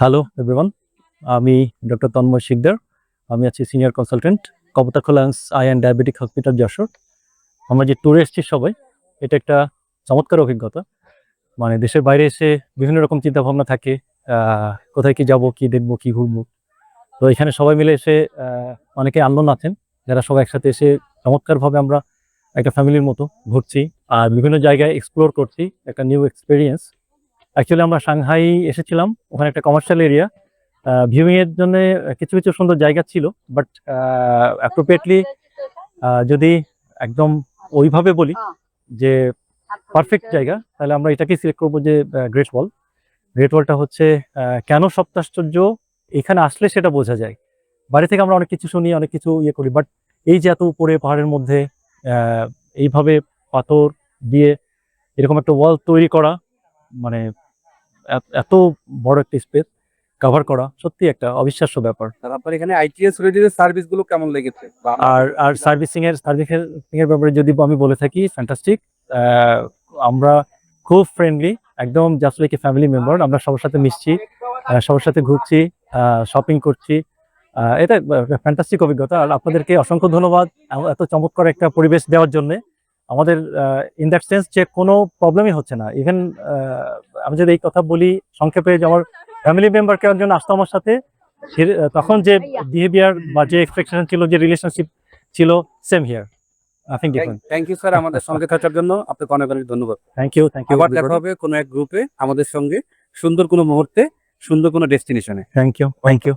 Hello everyone, আমি doctor Tanmoy Sikdar. আমি আছি senior consultant Kapotaksha I and diabetic hospital Jessore. আমরা যে ট্যুরে এসেছি সবাই, এটা একটা চমৎকার অভিজ্ঞতা। মানে দেশের বাইরে এসে বিভিন্ন রকম চিন্তাভাবনা থাকে, কোথায় কি যাব, কি দেখবো, কি ঘুরবো। তো এখানে সবাই মিলে এসে অনেকে আনন্দ আছেন, যারা সবাই একসাথে এসে চমৎকারভাবে আমরা একটা ফ্যামিলির মতো ঘুরছি আর বিভিন্ন জায়গায় এক্সপ্লোর করছি, একটা নিউ এক্সপিরিয়েন্স। অ্যাকচুয়ালি আমরা সাংহাই এসেছিলাম, ওখানে একটা কমার্শিয়াল এরিয়া ভিউইং এর জন্য কিছু কিছু সুন্দর জায়গা ছিল, বাট অ্যাপ্রোপ্রিয়েটলি যদি একদম ওইভাবে বলি যে পারফেক্ট জায়গা, তাহলে আমরা এটাকেই সিলেক্ট করবো যে গ্রেট ওয়াল। গ্রেট ওয়ালটা হচ্ছে কেন সপ্তাশ্চর্য, এখানে আসলে সেটা বোঝা যায়। বাড়ি থেকে আমরা অনেক কিছু শুনি, অনেক কিছু ইয়ে করি, বাট এই যে এত উপরে পাহাড়ের মধ্যে এইভাবে পাথর দিয়ে এরকম একটা ওয়াল তৈরি করা, মানে এত বড় একটা স্পেস কভার করা সত্যি একটা অবিশ্বাস্য ব্যাপার। আপনার এখানে আইটিএস রিলেটেড সার্ভিস গুলো কেমন লেগেছে? আর সার্ভিসিং এর ব্যাপারে যদি আমি বলে থাকি, ফ্যান্টাস্টিক। আমরা খুব ফ্রেন্ডলি, একদম just like a family member. আমরা সবার সাথে মিশছি, সবার সাথে ঘুরছি, শপিং করছি। এটা ফ্যান্টাস্টিক অভিজ্ঞতা। আর আপনাদেরকে অসংখ্য ধন্যবাদ এত চমৎকার একটা পরিবেশ দেওয়ার জন্য। আমাদের ইন দ্যাট সেন্স যে কোনো প্রবলেমই হচ্ছে না। ইভেন আমি যদি এই কথা বলি সংক্ষেপে, যে আমার ফ্যামিলি মেম্বার কেউ একজন আসতো আমার সাথে, তখন যে বিহেভিয়ার বা যে এক্সপেকটেশন ছিল, যে রিলেশনশিপ ছিল, same here, nothing different. Thank you sir, আমাদের সঙ্গে থাকার জন্য আপনাকে অনেক অনেক ধন্যবাদ। Thank you. আবার দেখা হবে কোনো এক গ্রুপে আমাদের সঙ্গে, সুন্দর কোনো মুহূর্তে, সুন্দর কোনো ডেস্টিনেশনে। Thank you.